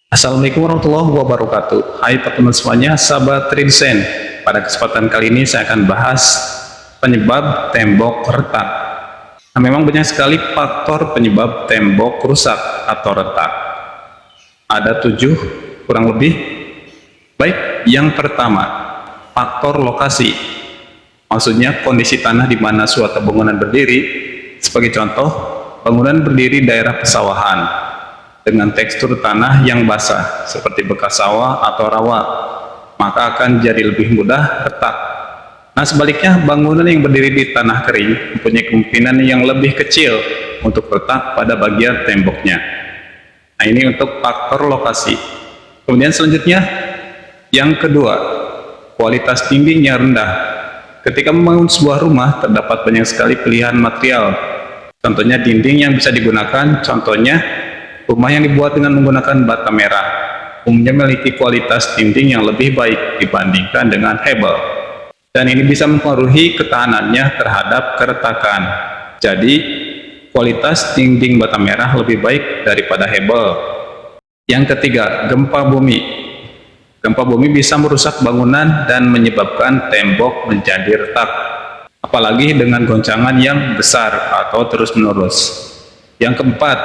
Assalamualaikum warahmatullahi wabarakatuh. Hai teman-teman semuanya, sahabat Tridesen. Pada kesempatan kali ini saya akan bahas penyebab tembok retak. Nah, memang banyak sekali faktor penyebab tembok rusak atau retak. Ada 7 kurang lebih. Baik, yang pertama, faktor lokasi. Maksudnya kondisi tanah di mana suatu bangunan berdiri. Sebagai contoh, bangunan berdiri daerah pesawahan dengan tekstur tanah yang basah seperti bekas sawah atau rawa, maka akan jadi lebih mudah retak. Nah, sebaliknya bangunan yang berdiri di tanah kering mempunyai kemungkinan yang lebih kecil untuk retak pada bagian temboknya. Nah, ini untuk faktor lokasi. Kemudian selanjutnya, yang kedua, kualitas dinding yang rendah. Ketika membangun sebuah rumah, terdapat banyak sekali pilihan material. Contohnya dinding yang bisa digunakan, contohnya rumah yang dibuat dengan menggunakan bata merah umumnya memiliki kualitas dinding yang lebih baik dibandingkan dengan hebel, dan ini bisa mempengaruhi ketahanannya terhadap keretakan. Jadi kualitas dinding bata merah lebih baik daripada hebel. Yang ketiga, gempa bumi. Gempa bumi bisa merusak bangunan dan menyebabkan tembok menjadi retak, apalagi dengan goncangan yang besar atau terus-menerus. Yang keempat,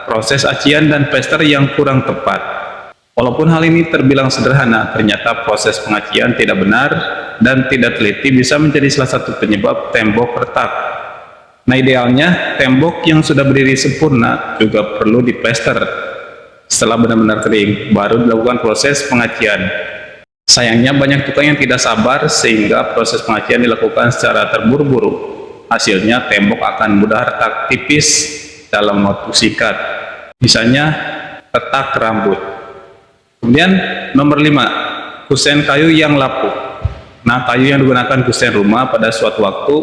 proses acian dan plester yang kurang tepat. Walaupun hal ini terbilang sederhana, ternyata proses pengacian tidak benar dan tidak teliti bisa menjadi salah satu penyebab tembok retak. Nah, idealnya tembok yang sudah berdiri sempurna juga perlu diplester. Setelah benar-benar kering, baru dilakukan proses pengacian. Sayangnya banyak tukang yang tidak sabar sehingga proses pengacian dilakukan secara terburu-buru. Hasilnya tembok akan mudah retak tipis dalam waktu singkat, misalnya retak rambut. Kemudian nomor 5, kusen kayu yang lapuk. Nah, kayu yang digunakan kusen rumah pada suatu waktu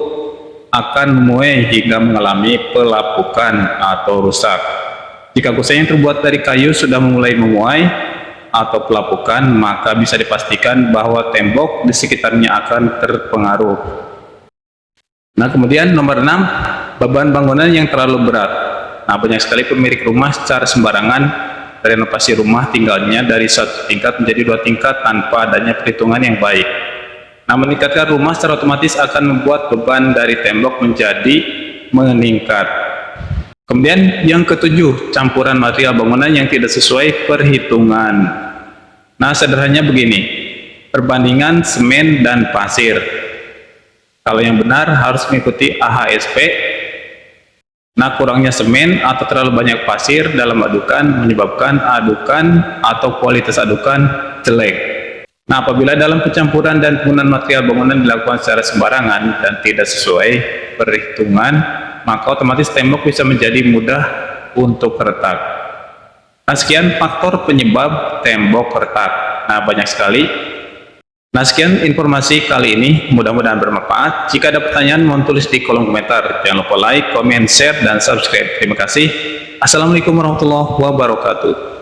akan memuai hingga mengalami pelapukan atau rusak. Jika kusen yang terbuat dari kayu sudah mulai memuai atau pelapukan, maka bisa dipastikan bahwa tembok di sekitarnya akan terpengaruh. Nah, kemudian nomor 6, beban bangunan yang terlalu berat. Nah, banyak sekali pemilik rumah secara sembarangan renovasi rumah tinggalnya dari 1 tingkat menjadi 2 tingkat tanpa adanya perhitungan yang baik. Nah, meningkatkan rumah secara otomatis akan membuat beban dari tembok menjadi meningkat. Kemudian yang ketujuh, campuran material bangunan yang tidak sesuai perhitungan. Nah, sederhananya begini, perbandingan semen dan pasir. Kalau yang benar harus mengikuti AHSP. Nah, kurangnya semen atau terlalu banyak pasir dalam adukan menyebabkan adukan atau kualitas adukan jelek. Nah, apabila dalam pencampuran dan penggunaan material bangunan dilakukan secara sembarangan dan tidak sesuai perhitungan, maka otomatis tembok bisa menjadi mudah untuk retak. Nah, sekian faktor penyebab tembok retak. Nah, banyak sekali. Nah, sekian informasi kali ini, mudah-mudahan bermanfaat. Jika ada pertanyaan, mohon tulis di kolom komentar. Jangan lupa like, comment, share, dan subscribe. Terima kasih. Assalamualaikum warahmatullahi wabarakatuh.